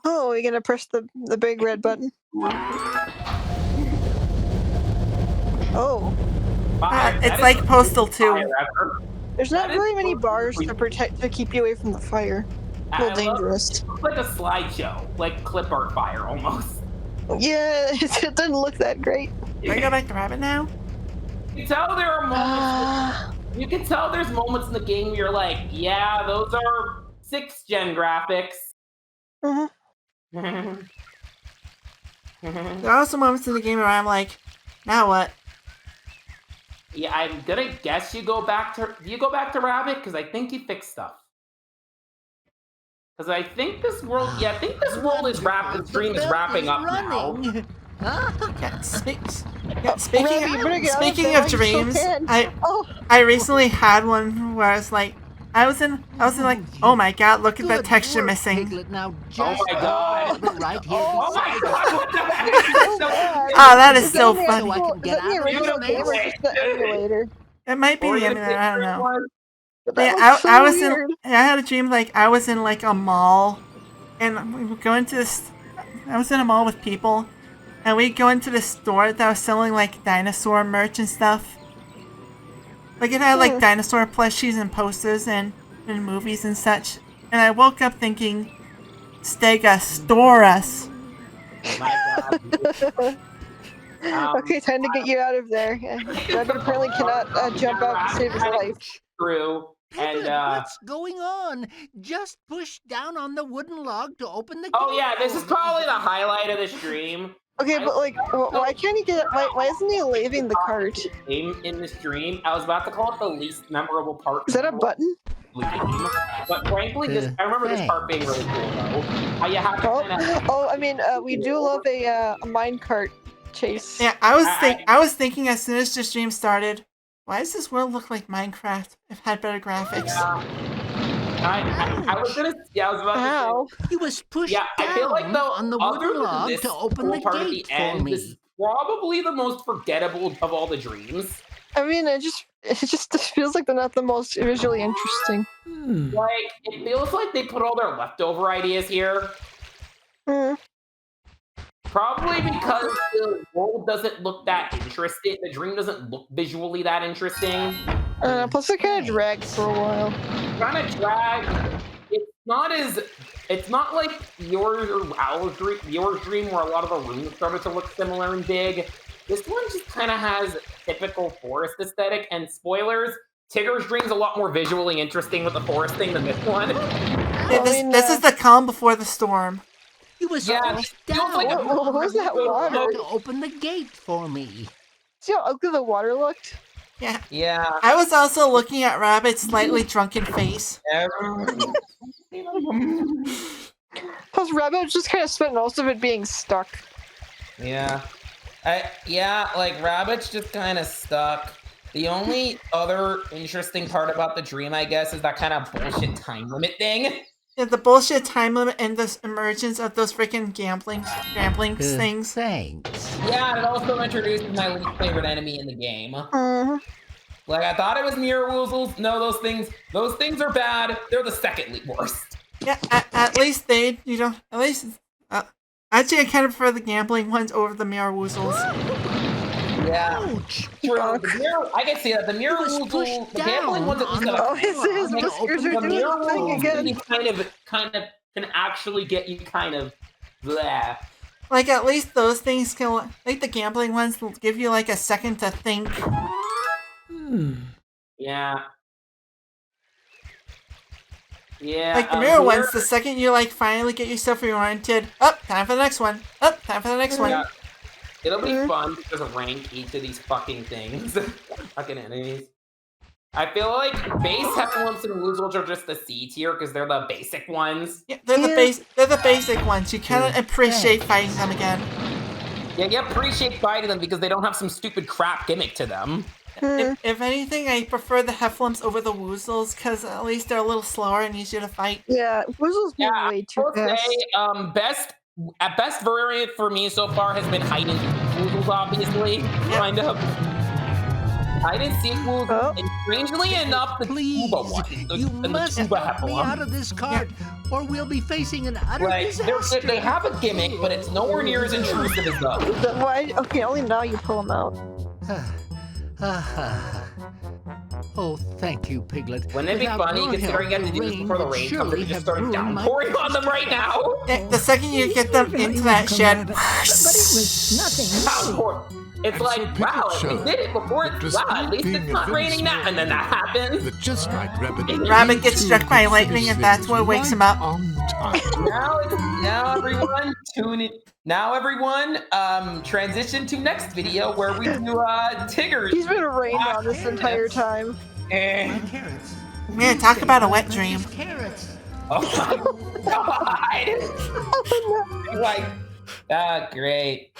Oh, you're gonna press the big red button? Oh. It's like Postal 2. There's not very many bars to keep you away from the fire. A little dangerous. It looks like a slideshow, like clip art fire almost. Yeah, it doesn't look that great. Can I go back to Rabbit now? You can tell there are moments. You can tell there's moments in the game where you're like, yeah, those are 6th gen graphics. Mm-hmm. There are also moments in the game where I'm like, now what? Yeah, I'm gonna guess you go back to. Do you go back to Rabbit? Because I think you fixed stuff. Because I think this world. Yeah, I think this world is wrapping. The stream is wrapping up now. Yeah, speaking Rabbit, of dreams, I recently had one where I was in like, oh my god, look at that texture missing. Piglet, now just my god! Right here Oh my god! What the heck? Oh, that is so funny. It might be the emulator, I don't know. Yeah, I had a dream like I was in like a mall, and we were going to this. I was in a mall with people, and we go into the store that was selling like dinosaur merch and stuff. Like it had like dinosaur plushies and posters and movies and such. And I woke up thinking, Stegosaurus. Okay, time to get you out of there. Rabbit apparently cannot jump out and save his life. True. Piglet, what's going on? Just push down on the wooden log to open the gate. Oh yeah, this is probably the highlight of the stream. Okay, but like, why can't he get? Why isn't he leaving the cart? In the stream, I was about to call it the least memorable part. Is that a button? But frankly, I remember this part being really cool though. You have to I mean, we do love a minecart chase. Yeah, I was thinking as soon as the stream started, why does this world look like Minecraft? It had better graphics. Yeah. I was gonna. Yeah, I was about to say. He was pushed I feel like though, on the wooden log to open the gate for me. This is probably the most forgettable of all the dreams. I mean, it just feels like they're not the most visually interesting. Like it feels like they put all their leftover ideas here. Probably because the world doesn't look that interesting. The dream doesn't look visually that interesting. Plus, it kind of dragged for a while. Kind of dragged. It's not like yours or our dream. Your dream, where a lot of the rooms started to look similar and big. This one just kind of has typical forest aesthetic. And spoilers, Tigger's dream's a lot more visually interesting with the forest thing than this one. Yeah, this is the calm before the storm. He was pushed down. Like what was that water? To open the gate for me. See how ugly the water looked? Yeah. Yeah. I was also looking at Rabbit's slightly drunken face. Plus, Rabbit just kind of spent most of it being stuck. Yeah. Like Rabbit's just kind of stuck. The only other interesting part about the dream, I guess, is that kind of bullshit time limit thing. Yeah, the bullshit time limit and the emergence of those freaking gambling things. Thanks. Yeah, and it also introduces my least favorite enemy in the game. Like, I thought it was mirror woozles. No, those things are bad. They're the second worst. Yeah, at least actually I kind of prefer the gambling ones over the mirror woozles. Yeah. True. I can see that. The mirror woozle, the gambling ones at least his whiskers are doing the thing again. Kind of can actually get you kind of bleh. Like, at least those things can, like the gambling ones will give you like a second to think. Yeah. Yeah. Like the mirror ones, the second you like finally get yourself reoriented, time for the next one. Time for the next one. It'll be fun to just rank each of these fucking things. Fucking enemies. I feel like base heffalumps and woozles are just the C tier because they're the basic ones. Yeah, they're the basic ones. You cannot appreciate fighting them again. Yeah, you appreciate fighting them because they don't have some stupid crap gimmick to them. If anything, I prefer the heffalumps over the woozles because at least they're a little slower and easier to fight. Yeah, woozles move way too fast. Best variant for me so far has been hiding woozles, obviously. Kind of. hide and seek moves, and strangely enough, the Please, scuba one. you The must scuba help me one. out of this cart, or we'll be facing an utter Like, disaster. they have a gimmick, but it's nowhere near as intrusive as those. Why? Okay, only now you pull them out. Oh, thank you, Piglet. Wouldn't it be Without funny your considering you help, have to do this before the rain comes and surely just have start ruined my downpouring on them right now? The second you get them into that shed, But it was nothing. Downpour. It's And like, so Piglet wow, if we showed did it before it's that wow, at least being it's a not very raining now, and then that happens. The just right rabbit. Rabbit gets struck by lightning, and that's what wakes him up. On time. Now everyone tune in. Now everyone, transition to next video where we do Tigger's. He's been rained on this entire time. And Carrots. Man, talk about a wet dream. Carrots. oh my god! Like, great.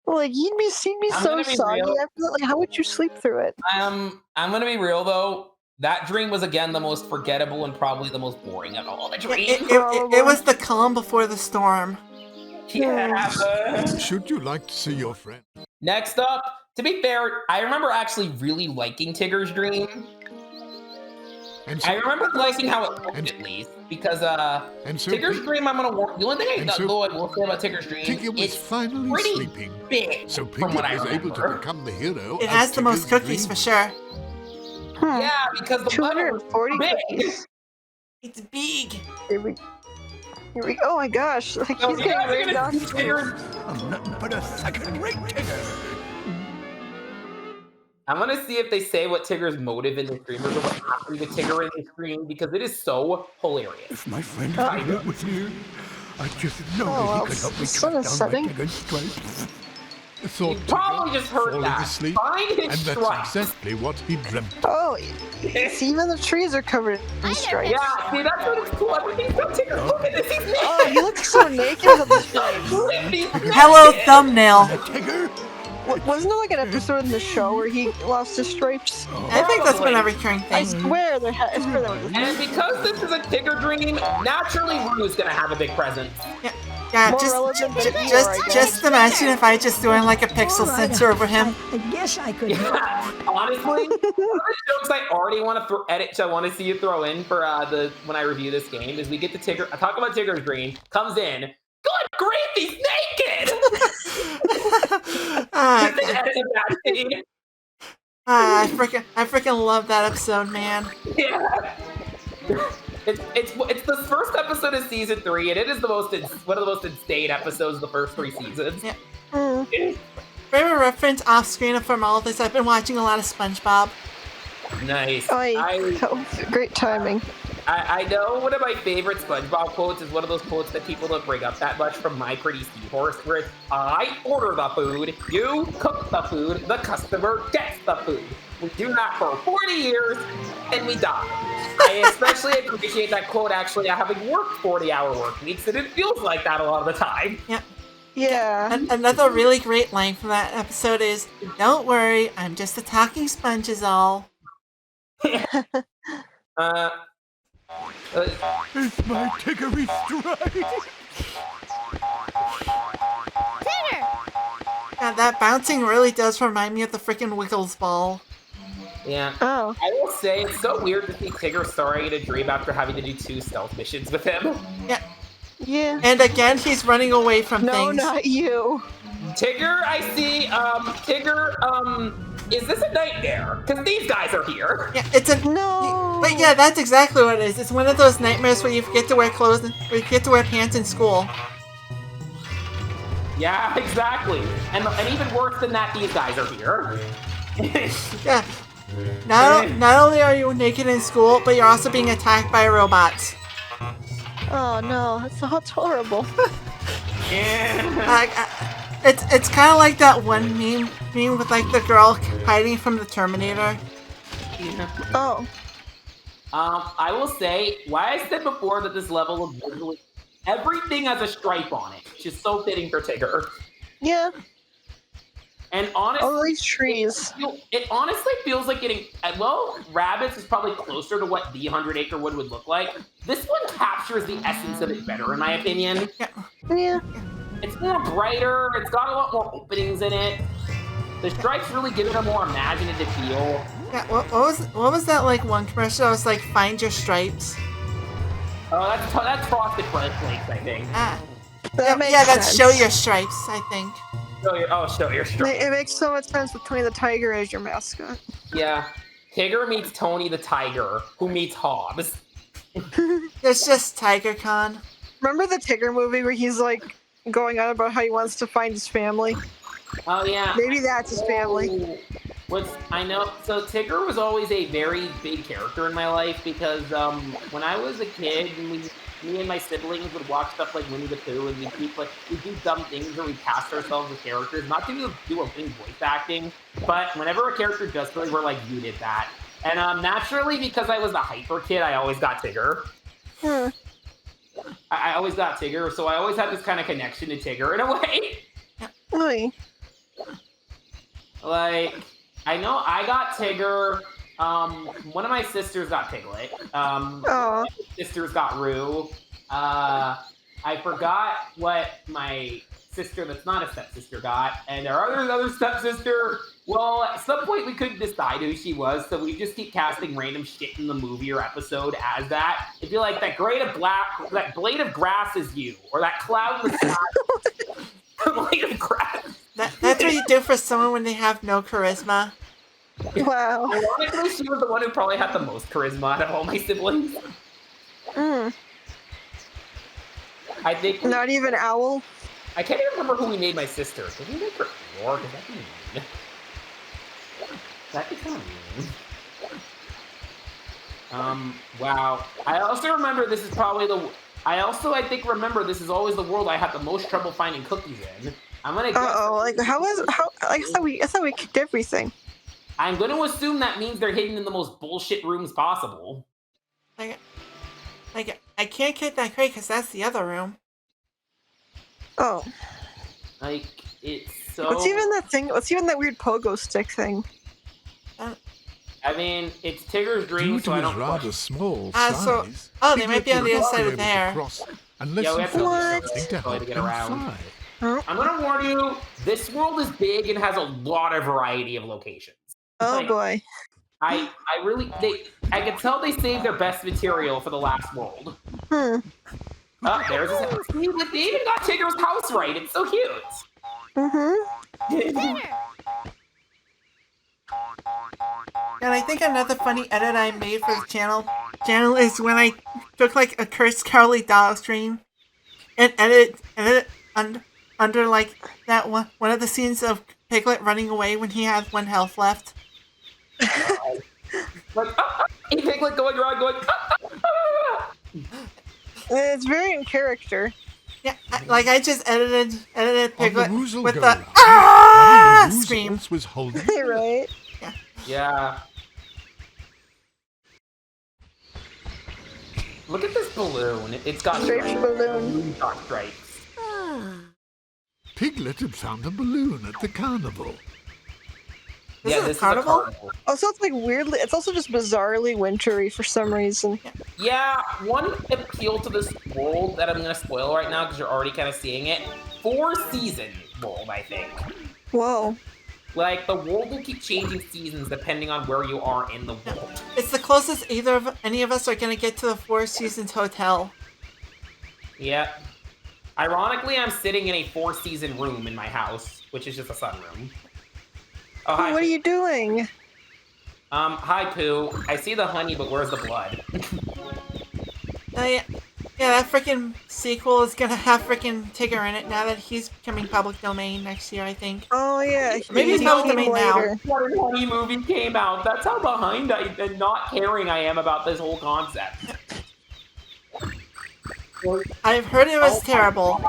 Like you'd be seeing me I'm so gonna be soggy real. after that. Like, how would you sleep through it? I'm gonna be real though. That dream was again the most forgettable and probably the most boring of all the dreams. It was the calm before the storm. Yeah. Should you like to see your friend? Next up, to be fair, I remember actually really liking Tigger's dream. And I so, remember liking how it looked at least, because and so Tigger's dream, I'm gonna warn. The only thing And I so will say about Tigger's dream, Tigger was it's finally pretty sleeping. big. So from what I Piglet was able to remember. become the hero. It of has the most Tigger's cookies for dream. sure. Yeah, because the letter was 240 big. cookies. It's big. Here we oh my gosh. Like So he's you getting guys are rained gonna on. see Tigger's. I'm nothing but a second-rate Tigger. I'm gonna see if they say what Tigger's motive in the dream is or what happened to Tigger in the dream because it is so hilarious. If my friend Piglet was here, I just know Oh, well, he could help me the sun track is down setting. my Tigger's stripes. Thought You probably Tigger just heard falling that. asleep, Find his and that's stripes. exactly what he dreamt. Oh, see, even the trees are covered in stripes. Yeah, see, that's what it's cool. Everything's so Tigger. Look at this. He's naked. Oh, he looks so naked with the stripes. He's Hello, naked. thumbnail. Tigger? Wasn't there like an episode in the show where he lost his stripes? I think that's been a Probably. recurring I thing. swear there was. And because this is a Tigger dream, naturally Rue's gonna have a big presence. Yeah, More relevant than Eeyore, I guess. just imagine if I just doing like a pixel All right, sensor over him. I guess I could. Yeah, honestly, one of the jokes I already want to edit, so I want to see you throw in for the when I review this game is we get to Tigger. I talk about Tigger's dream. Comes in. Good grief, he's naked. Ah, Just edit that scene. I freaking love that episode, man. Yeah. It's the first episode of season 3, and it is one of the most insane episodes of the first 3 seasons. Yeah. Mm. Favorite reference off screen from all of this, I've been watching a lot of SpongeBob. Nice. Oh, great timing. I know one of my favorite SpongeBob quotes is one of those quotes that people don't bring up that much from My Pretty Seahorse, where it's, I order the food, you cook the food, the customer gets the food. We do that for 40 years, and we die. I especially appreciate that quote actually having worked 40-hour work weeks, and it feels like that a lot of the time. Yeah. Another really great line from that episode is, "Don't worry, I'm just a talking sponge is all." It's my Tiggery stripe. Yeah, that bouncing really does remind me of the freaking Wiggles ball. Yeah. Oh. I will say, it's so weird to see Tigger starring in a dream after having to do 2 stealth missions with him. Yeah. And again, he's running away from No, things. not you. Tigger, I see, is this a nightmare? Because these guys are here. Yeah, it's a No. But yeah, that's exactly what it is. It's one of those nightmares where you forget to wear clothes, where you forget to wear pants in school. Yeah, exactly. And even worse than that, these guys are here. Yeah. Not only are you naked in school, but you're also being attacked by robots. Oh no, that's horrible. It's kind of like that one meme with like the girl hiding from the Terminator. Oh. I will say, why I said before that this level is literally everything has a stripe on it, which is so fitting for Tigger. Yeah. And honestly, All these trees. it honestly feels like getting, well, rabbits is probably closer to what the 100 Acre Wood would look like. This one captures the essence of it better, in my opinion. Yeah. It's more brighter, it's got a lot more openings in it. The stripes really give it a more imaginative feel. Yeah, what was that like one commercial? I was like, find your stripes. Oh, that's Frosted Flakes, I think. Ah. That makes that's sense. show your stripes, I think. Show your stripes. It makes so much sense between the tiger as your mascot. Yeah. Tigger meets Tony the Tiger, who meets Hobbs. There's just Tiger Con. Remember the Tigger movie where he's like going on about how he wants to find his family? Oh, yeah. Maybe that's his family. I know. So Tigger was always a very big character in my life because when I was a kid, me and my siblings would watch stuff like Winnie the Pooh, and we'd do dumb things where we cast ourselves as characters, not to do a thing voice acting, but whenever a character does something, we're like, you did that. And naturally, because I was the hyper kid, I always got Tigger. I always got Tigger, so I always had this kind of connection to Tigger in a way. Really? Like, I know I got Tigger. One of my sisters got Piglet. My sisters got Roo. I forgot what my sister that's not a stepsister got, and our other stepsister. Well, at some point we couldn't decide who she was, so we just keep casting random shit in the movie or episode as that. It'd be like that blade of grass is you, or that cloud in the sky. Blade of grass. That's what you do for someone when they have no charisma. Wow. Ironically, she was the one who probably had the most charisma out of all my siblings. I think. Not even Owl? I can't even remember who we made my sister. Did we make her Roar? Because that'd be mean. That'd be kind of mean. Wow. I also remember this is probably I think remember this is always the world I had the most trouble finding cookies in. I'm gonna guess. I thought we kicked everything. I'm gonna assume that means they're hidden in the most bullshit rooms possible. I can't kick that crate because that's the other room. Oh. Like, it's so... What's even that thing? What's even that weird pogo stick thing? I mean, it's Tigger's dream, so I don't... rather small size. They might be on the other side of there. Unless we have to to get around. Huh? I'm gonna warn you, this world is big and has a lot of variety of locations. Oh boy. I can tell they saved their best material for the last world. There's his... See, look, they even got Tigger's house right. It's so cute. And I think another funny edit I made for the channel is when I took like a Cursed Cowardly Dog stream and edit under like that one of the scenes of Piglet running away when he has 1 health left. Like, Piglet going around going. It's very in character. Yeah, I just edited Piglet with the scream. Was holding. Right? Yeah. Look at this balloon. It's got stripes. Balloon. Stripes. Piglet had found a balloon at the carnival. This is a carnival. Also, it's like weirdly. It's also just bizarrely wintry for some reason. Yeah, one appeal to this world that I'm gonna spoil right now because you're already kind of seeing it. 4-season world, I think. Whoa. Like, the world will keep changing seasons depending on where you are in the world. It's the closest any of us are gonna get to the 4 Seasons hotel. Yep. Ironically, I'm sitting in a 4-season room in my house, which is just a sunroom. Oh, hi. What are you doing? Hi, Pooh. I see the honey, but where's the blood? Yeah, that freaking sequel is gonna have freaking Tigger in it now that he's becoming public domain next year, I think. Oh yeah, maybe it's public domain now. What a honey movie came out. That's how behind and not caring I am about this whole concept. I've heard it was terrible.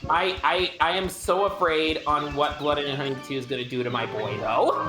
I am so afraid on what Blood and Honey 2 is gonna do to my boy, though.